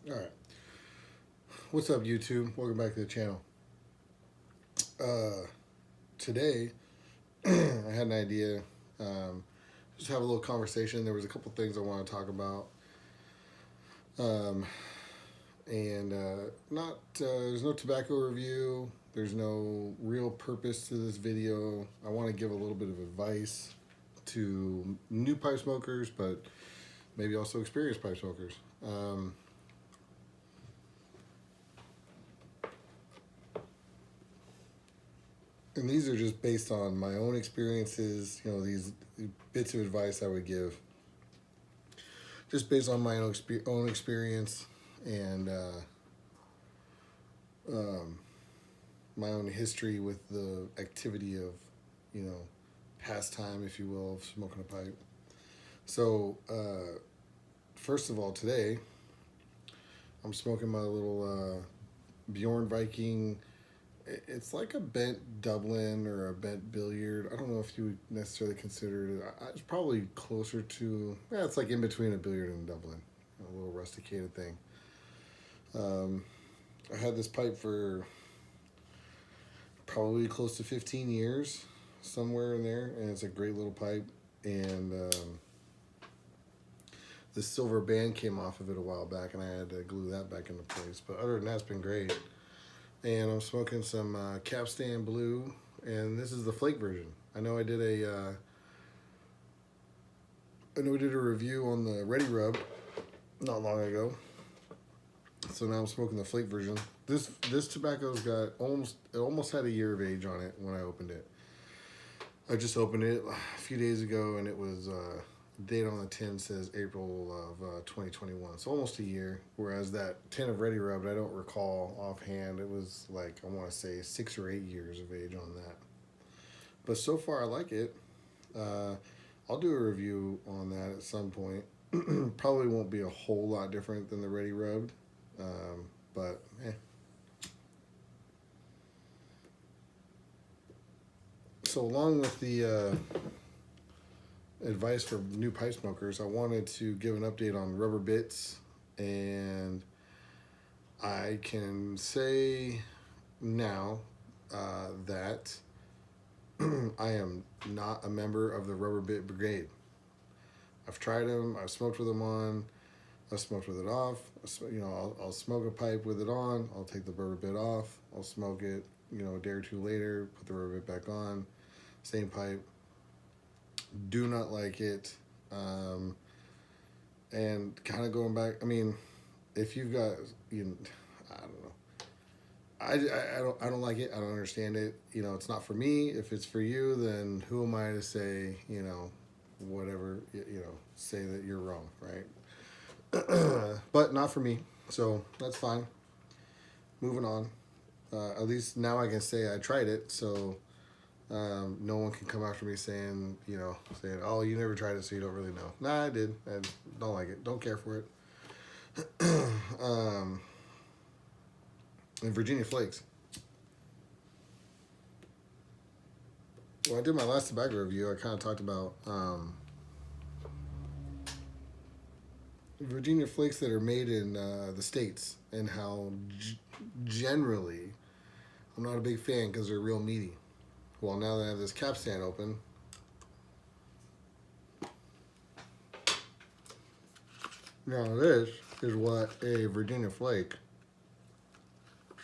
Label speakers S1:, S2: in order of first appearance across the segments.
S1: All right. What's up, YouTube? Welcome back to the channel. Uh, Today, I had an idea. Um, just have a little conversation. There was a couple things I want to talk about. Um, and not there's no tobacco review. There's no real purpose to this video. I want to give a little bit of advice to new pipe smokers, but maybe also experienced pipe smokers. And these are just based on my own experiences, these bits of advice I would give just based on my own experience and um, my own history with the activity of, you know, pastime, if you will, of smoking a pipe. So, first of all, today I'm smoking my little Bjorn Viking. It's like a bent Dublin or a bent billiard. I don't know if you would necessarily consider it. It's probably closer to, yeah, it's like in between a billiard and a Dublin, a little rusticated thing. Um, I had this pipe for probably close to 15 years, somewhere in there, and it's a great little pipe. And the silver band came off of it a while back, and I had to glue that back into place. But other than that, it's been great. And I'm smoking some Capstan Blue, and this is the flake version. I know we did a review on the Ready Rub not long ago, so now I'm smoking the flake version. This tobacco's got almost had a year of age on it when I opened it. I just opened it a few days ago, and it was date on the tin says April of 2021, so almost a year. Whereas that tin of Ready Rubbed, I don't recall offhand. It was like, I want to say 6 or 8 years of age on that. But so far, I like it. Uh, I'll do a review on that at some point. Probably won't be a whole lot different than the Ready Rubbed, but eh. So along with the advice for new pipe smokers, I wanted to give an update on rubber bits, and I can say now that I am not a member of the rubber bit brigade. I've tried them. I've smoked with them on. I've smoked with it off. I'll smoke a pipe with it on. I'll take the rubber bit off. I'll smoke it. A day or two later, put the rubber bit back on. Same pipe. Do not like it. And kind of going back. I mean, if you've got, I don't know. I don't like it. I don't understand it. It's not for me. If it's for you, then who am I to say, whatever, say that you're wrong, right? But not for me. So that's fine. Moving on. At least now I can say I tried it. So no one can come after me saying, oh, you never tried it, so you don't really know. Nah, I did. I don't like it. Don't care for it. And Virginia Flakes. When I did my last tobacco review, I kind of talked about Virginia Flakes that are made in the States, and how generally I'm not a big fan because they're real meaty. Well, now that I have this capstan open, now this is what a Virginia Flake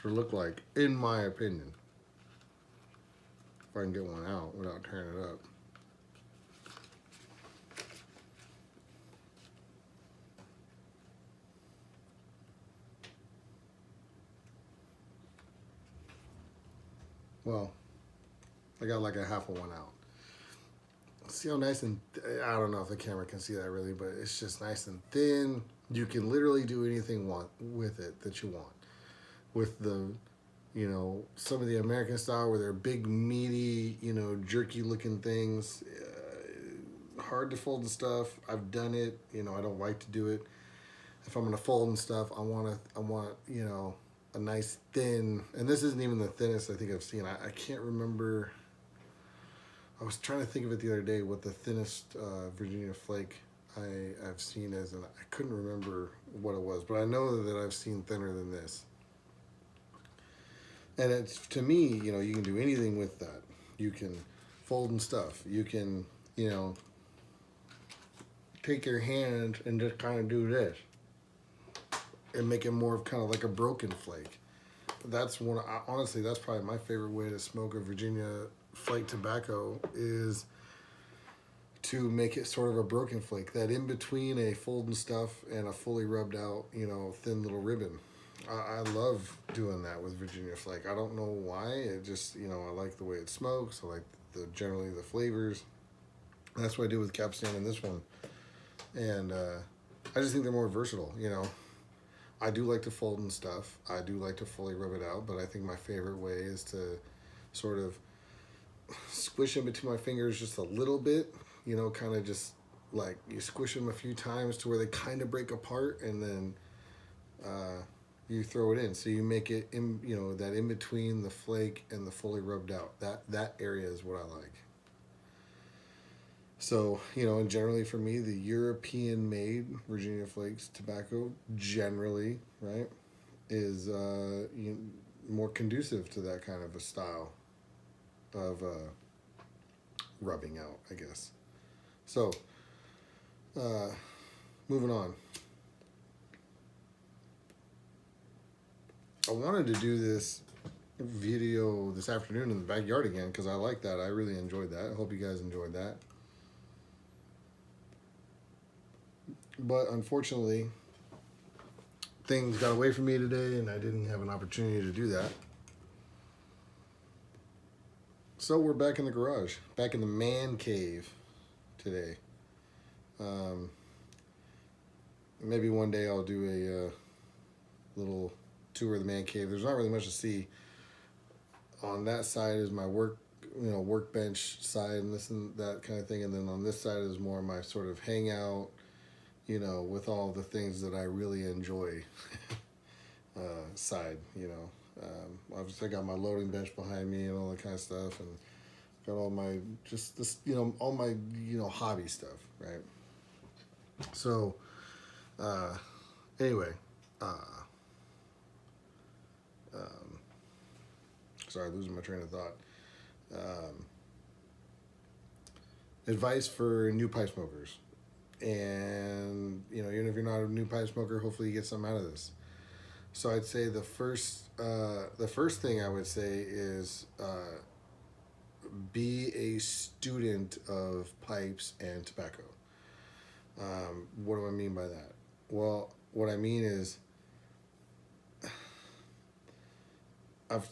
S1: should look like, in my opinion. If I can get one out without tearing it up. Well, I got like a half of one out. See how nice and I don't know if the camera can see that really, but it's just nice and thin. You can literally do anything with it that you want. With the, some of the American style where they're big, meaty, jerky looking things. Hard to fold the stuff. I've done it. I don't like to do it. If I'm gonna fold and stuff, I want a nice thin. And this isn't even the thinnest I think I've seen. I can't remember. I was trying to think of it the other day what the thinnest Virginia Flake I've seen as, and I couldn't remember what it was, but I know that I've seen thinner than this. And it's, to me, you can do anything with that. You can fold and stuff. You can, take your hand and just kind of do this and make it more of kind of like a broken flake. That's honestly, that's probably my favorite way to smoke a Virginia flake tobacco, is to make it sort of a broken flake, that in between a fold and stuff and a fully rubbed out, thin little ribbon. I love doing that with Virginia flake. I don't know why. It just, I like the way it smokes. I like generally the flavors. That's what I do with Capstan in this one. And I just think they're more versatile, I do like to fold and stuff. I do like to fully rub it out, but I think my favorite way is to sort of squish them between my fingers just a little bit, kind of just like you squish them a few times to where they kind of break apart, and then you throw it in. So you make it in, that in between the flake and the fully rubbed out. That area is what I like. So, and generally for me, the European-made Virginia Flakes tobacco generally, right, is more conducive to that kind of a style of rubbing out, I guess. So, moving on. I wanted to do this video this afternoon in the backyard again because I like that. I really enjoyed that. I hope you guys enjoyed that. But unfortunately, things got away from me today and I didn't have an opportunity to do that. So we're back in the garage, back in the man cave today. Maybe one day I'll do a little tour of the man cave. There's not really much to see. On that side is my workbench side and this and that kind of thing. And then on this side is more my sort of hangout, with all the things that I really enjoy side, obviously I got my loading bench behind me and all that kind of stuff, and got all my, just this, all my, hobby stuff, right? So, anyway, sorry, losing my train of thought. Advice for new pipe smokers. And, even if you're not a new pipe smoker, hopefully you get something out of this. So I'd say the first thing I would say is be a student of pipes and tobacco. What do I mean by that? Well, what I mean is, and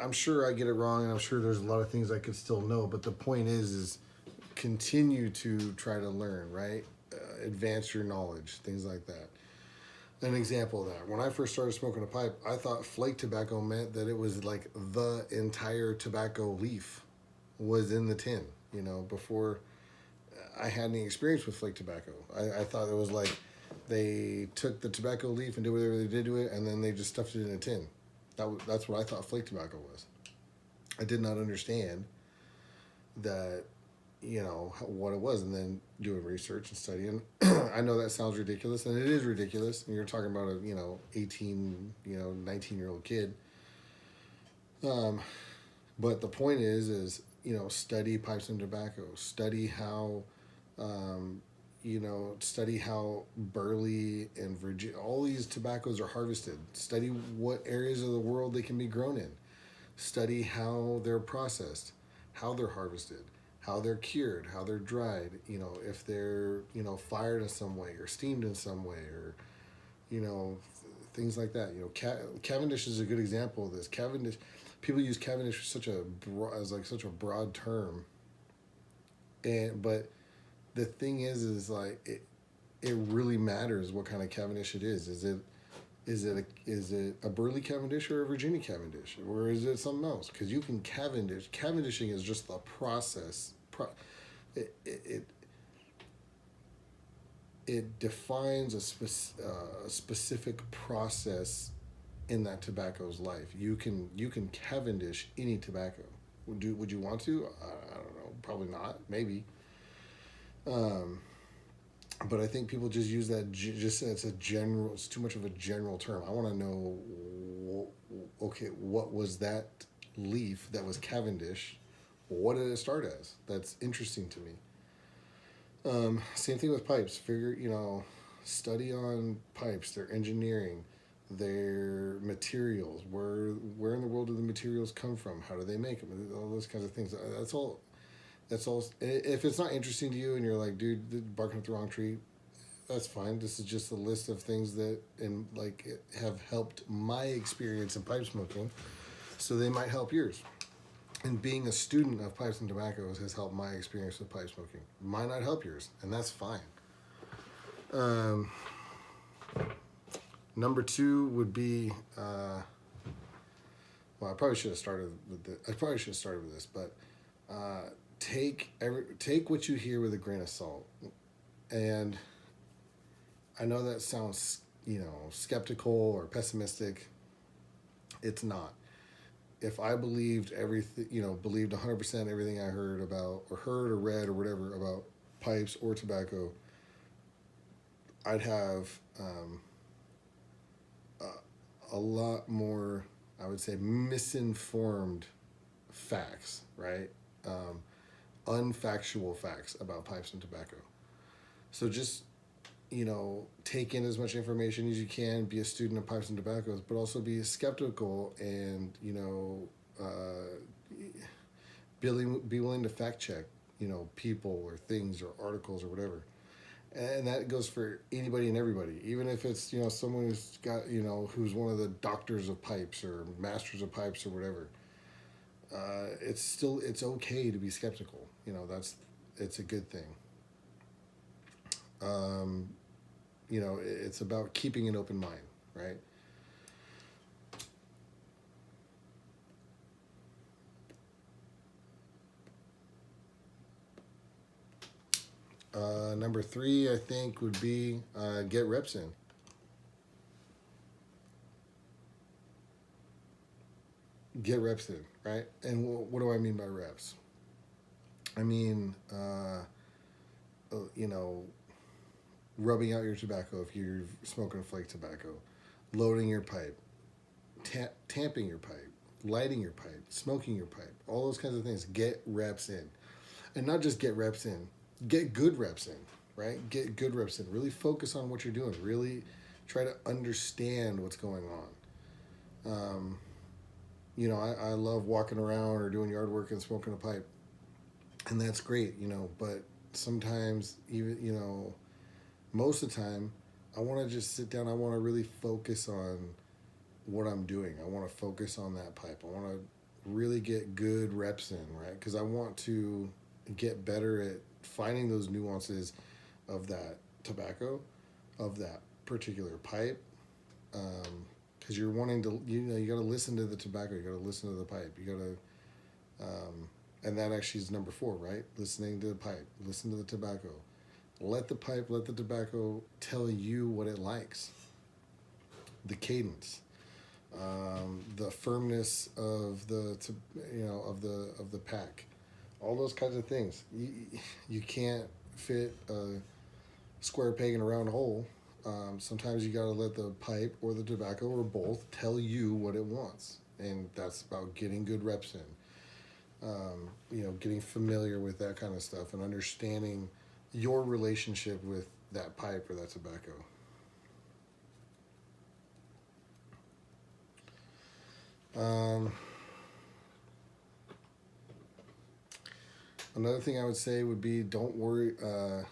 S1: I'm sure I get it wrong, and I'm sure there's a lot of things I could still know, but the point is continue to try to learn, right? Advance your knowledge, things like that. An example of that, when I first started smoking a pipe, I thought flake tobacco meant that it was like the entire tobacco leaf was in the tin, before I had any experience with flake tobacco. I thought it was like they took the tobacco leaf and did whatever they did to it, and then they just stuffed it in a tin. That's what I thought flake tobacco was. I did not understand that, what it was, and then doing research and studying. I know that sounds ridiculous, and it is ridiculous. And you're talking about a 18, 19-year-old kid. But the point is study pipes and tobacco. Study how, study how burley and Virginia, all these tobaccos are harvested. Study what areas of the world they can be grown in. Study how they're processed, how they're harvested, how they're cured, how they're dried, if they're, fired in some way or steamed in some way, or, things like that. Cavendish is a good example of this. Cavendish, people use Cavendish as such a broad term. But the thing is like, it really matters what kind of Cavendish it is. Is it a burley Cavendish or a Virginia Cavendish, or is it something else? Because you can Cavendish. Cavendishing is just the process. It defines a specific process in that tobacco's life. You can Cavendish any tobacco. Would you want to? I don't know. Probably not. Maybe. But I think people just use that just it's a general. It's too much of a general term. I want to know. Okay, what was that leaf that was Cavendish? What did it start as? That's interesting to me. Same thing with pipes. Study on pipes, their engineering, their materials. Where in the world do the materials come from? How do they make them? All those kinds of things. That's all. That's all. If it's not interesting to you and you're like, dude, barking up the wrong tree, that's fine. This is just a list of things that have helped my experience in pipe smoking, so they might help yours. And being a student of pipes and tobaccos has helped my experience with pipe smoking. Might not help yours, and that's fine. Um, Number two would be, well, I probably should have started with this. I probably should have started with this, but take what you hear with a grain of salt. And I know that sounds, skeptical or pessimistic. It's not. If I believed everything, believed 100% everything I heard or read or whatever about pipes or tobacco, I'd have a lot more, I would say, misinformed facts, right? Unfactual facts about pipes and tobacco. So just, take in as much information as you can, be a student of pipes and tobaccos, but also be skeptical and, be willing to fact check, people or things or articles or whatever. And that goes for anybody and everybody, even if it's someone who's got who's one of the doctors of pipes or masters of pipes or whatever. It's okay to be skeptical. It's a good thing. It's about keeping an open mind, right? Number three, I think, would be get reps in. Get reps in, right? And what do I mean by reps? I mean, rubbing out your tobacco if you're smoking flake tobacco, loading your pipe, tamping your pipe, lighting your pipe, smoking your pipe, all those kinds of things. Get reps in. And not just get reps in, get good reps in, right? Get good reps in. Really focus on what you're doing. Really try to understand what's going on. I love walking around or doing yard work and smoking a pipe. And that's great, but sometimes, even, most of the time, I want to just sit down. I want to really focus on what I'm doing. I want to focus on that pipe. I want to really get good reps in, right? Because I want to get better at finding those nuances of that tobacco, of that particular pipe. Because you're wanting to, you got to listen to the tobacco. You got to listen to the pipe. You got to, and that actually is number four, right? Listening to the pipe. Listen to the tobacco. Let the tobacco tell you what it likes. The cadence, the firmness of of the pack, all those kinds of things. You can't fit a square peg in a round hole. Sometimes you got to let the pipe or the tobacco or both tell you what it wants, and that's about getting good reps in. Getting familiar with that kind of stuff and understanding your relationship with that pipe or that tobacco. Another thing I would say would be don't worry. I'm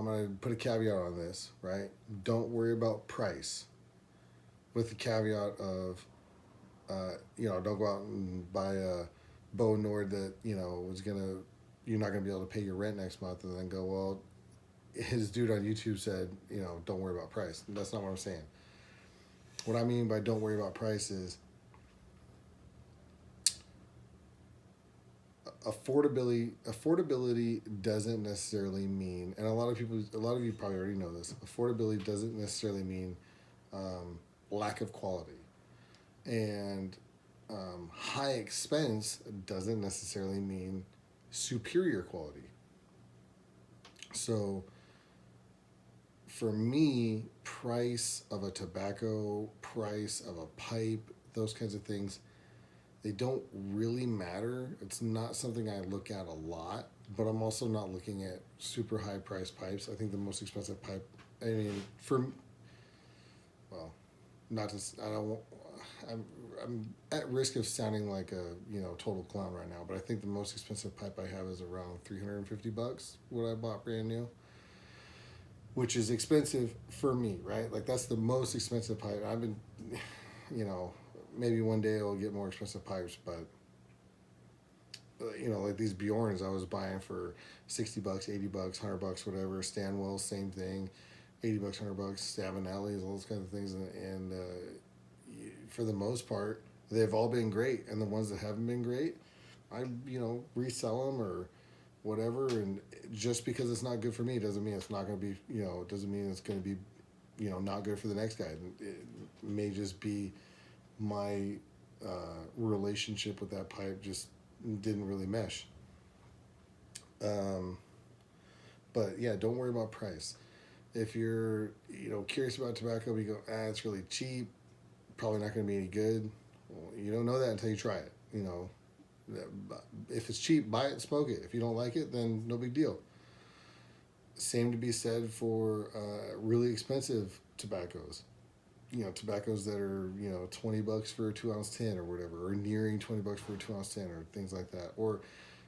S1: gonna put a caveat on this, right? Don't worry about price. With the caveat of, don't go out and buy a Bow Nord that you're not gonna be able to pay your rent next month, and then go, well, his dude on YouTube said, don't worry about price. That's not what I'm saying. What I mean by don't worry about price is affordability doesn't necessarily mean, and a lot of you probably already know this, affordability doesn't necessarily mean lack of quality, and high expense doesn't necessarily mean superior quality. So for me, price of a tobacco, price of a pipe, those kinds of things, they don't really matter. It's not something I look at a lot, but I'm also not looking at super high price pipes. I think the most expensive pipe, I mean, well, not to, I don't, I'm, I'm at risk of sounding like a, total clown right now, but I think the most expensive pipe I have is around $350, what I bought brand new, which is expensive for me, right? Like that's the most expensive pipe. I've been, you know, maybe one day I'll get more expensive pipes, but like these Bjorns I was buying for $60, $80, $100, whatever. Stanwell, same thing, $80, $100. Savinellis, all those kinds of things, and for the most part, they've all been great. And the ones that haven't been great, I resell them or whatever. And just because it's not good for me doesn't mean it's not going to be. It doesn't mean it's going to be, not good for the next guy. It may just be my relationship with that pipe just didn't really mesh. But yeah, don't worry about price. If you're curious about tobacco, but you go, it's really cheap, probably not going to be any good. Well, you don't know that until you try it. If it's cheap, buy it, smoke it. If you don't like it, then no big deal. Same to be said for really expensive tobaccos. Tobaccos that are $20 for a 2-ounce tin or whatever, or nearing $20 for a 2-ounce tin, or things like that, or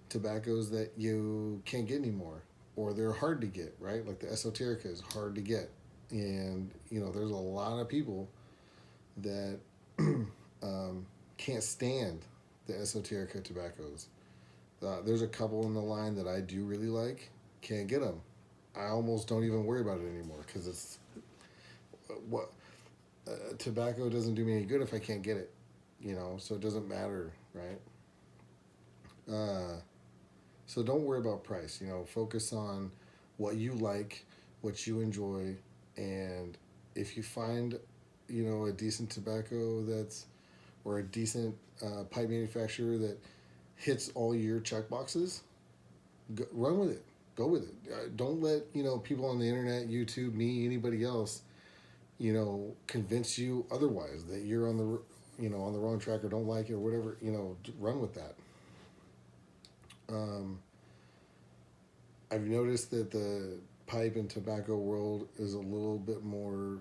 S1: tobaccos that you can't get anymore, or they're hard to get, right? Like the esoterica is hard to get, and there's a lot of people that can't stand the esoterica tobaccos. There's a couple in the line that I do really like, can't get them. I almost don't even worry about it anymore because it's what. Tobacco doesn't do me any good if I can't get it, so it doesn't matter, right? So don't worry about price, focus on what you like, what you enjoy, and if you find, a decent tobacco or a decent pipe manufacturer that hits all your check boxes, run with it, go with it. Don't let, people on the internet, YouTube, me, anybody else, convince you otherwise, that you're on the wrong track or don't like it or whatever. Run with that. I've noticed that the pipe and tobacco world is a little bit more.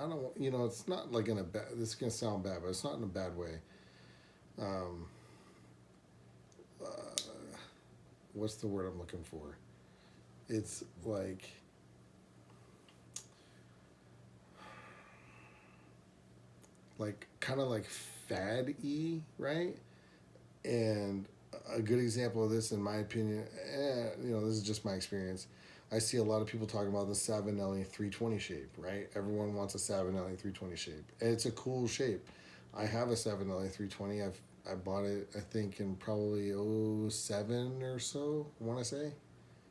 S1: I don't. It's not like in a bad. This is gonna sound bad, but it's not in a bad way. Um, uh, what's the word I'm looking for? It's like kind of like fad-y, right? And a good example of this, in my opinion, this is just my experience. I see a lot of people talking about the Savinelli 320 shape, right? Everyone wants a Savinelli 320 shape. And it's a cool shape. I have a Savinelli 320. I bought it, I think, in probably '07 or so, I want to say.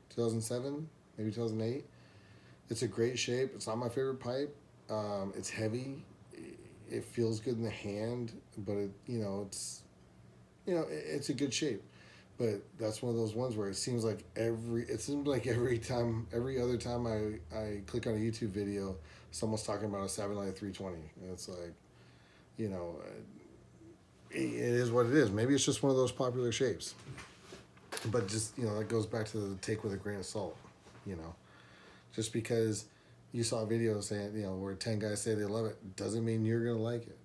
S1: 2007, maybe 2008. It's a great shape. It's not my favorite pipe. It's heavy. It feels good in the hand, but it's a good shape. But that's one of those ones where it seems like every other time I click on a YouTube video, someone's talking about a Savinelli 320, and it's like, it is what it is. Maybe it's just one of those popular shapes, but just that goes back to the take with a grain of salt. Just because you saw a video saying where 10 guys say they love it doesn't mean you're gonna like it.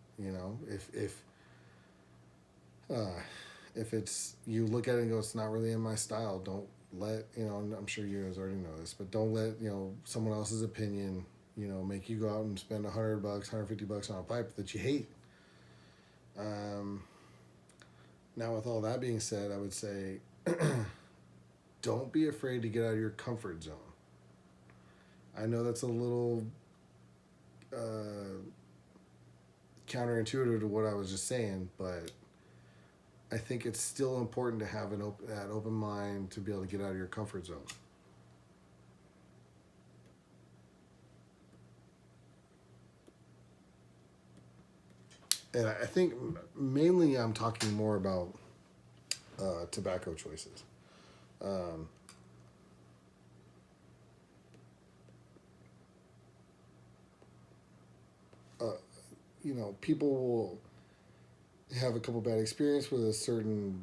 S1: If it's, you look at it and go, it's not really in my style, don't let, I'm sure you guys already know this, but don't let, someone else's opinion, make you go out and spend $100, $150 on a pipe that you hate. Now, with all that being said, I would say, don't be afraid to get out of your comfort zone. I know that's a little counterintuitive to what I was just saying, but I think it's still important to have that open mind to be able to get out of your comfort zone. And I think mainly I'm talking more about tobacco choices. people will have a couple bad experience with a certain,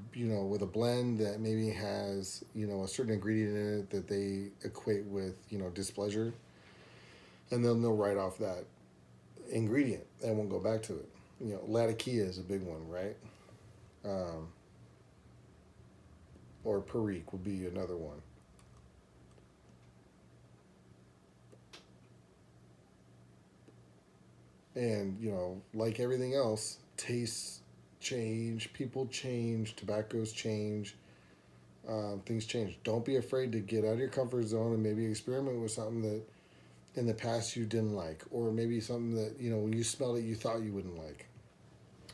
S1: with a blend that maybe has, a certain ingredient in it that they equate with, displeasure. And then they'll write off that ingredient and won't go back to it. Latakia is a big one, right? Um, or Perique would be another one. And, like everything else, tastes change, people change, tobaccos change, things change. Don't be afraid to get out of your comfort zone and maybe experiment with something that in the past you didn't like, or maybe something that, when you smelled it, you thought you wouldn't like.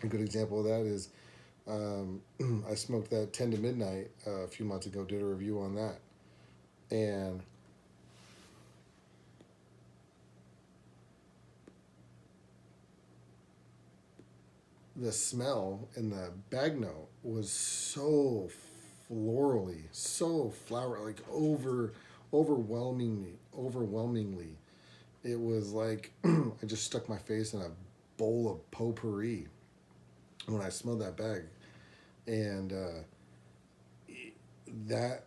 S1: A good example of that is I smoked that 10 to Midnight a few months ago, did a review on that. And the smell and the bag note was so florally, so flowery, like overwhelmingly. It was like I just stuck my face in a bowl of potpourri when I smelled that bag, and that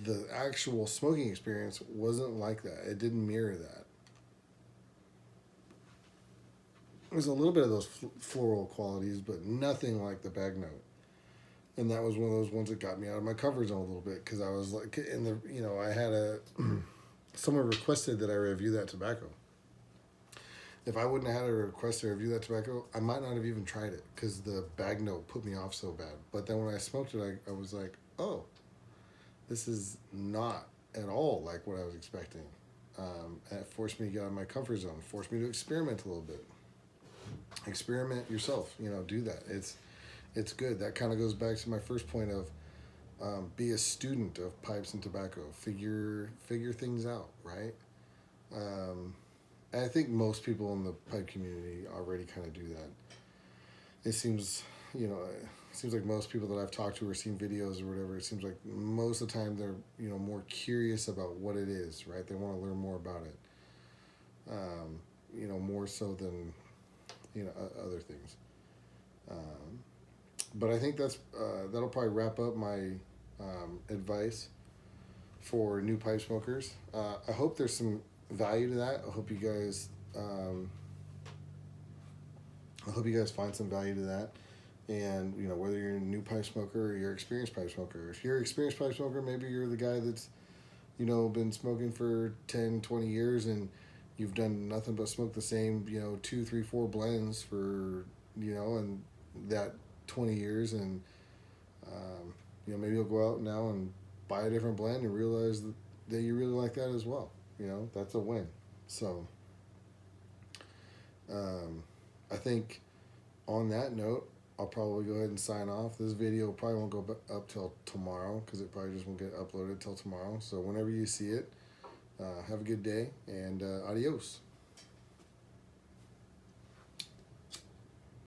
S1: the actual smoking experience wasn't like that. It didn't mirror that. There's a little bit of those floral qualities, but nothing like the bag note. And that was one of those ones that got me out of my comfort zone a little bit because I was like, in the I had a someone requested that I review that tobacco. If I wouldn't have had a request to review that tobacco, I might not have even tried it because the bag note put me off so bad. But then when I smoked it, I was like, oh, this is not at all like what I was expecting. And it forced me to get out of my comfort zone, forced me to experiment a little bit. Experiment yourself, do that. It's good. That kind of goes back to my first point of be a student of pipes and tobacco. Figure things out, right? And I think most people in the pipe community already kind of do that. It seems, it seems like most people that I've talked to or seen videos or whatever, it seems like most of the time they're, more curious about what it is, right? They want to learn more about it, more so than, other things. But I think that'll probably wrap up my advice for new pipe smokers. I hope there's some value to that. I hope you guys find some value to that. And whether you're a new pipe smoker or you're an experienced pipe smoker, if you're an experienced pipe smoker, maybe you're the guy that's been smoking for 10, 20 years and you've done nothing but smoke the same 2, 3, 4 blends for and that 20 years, and maybe you'll go out now and buy a different blend and realize that you really like that as well. That's a win. So I think on that note, I'll probably go ahead and sign off. This video probably won't go up till tomorrow because it probably just won't get uploaded till tomorrow. So whenever you see it, have a good day and adios.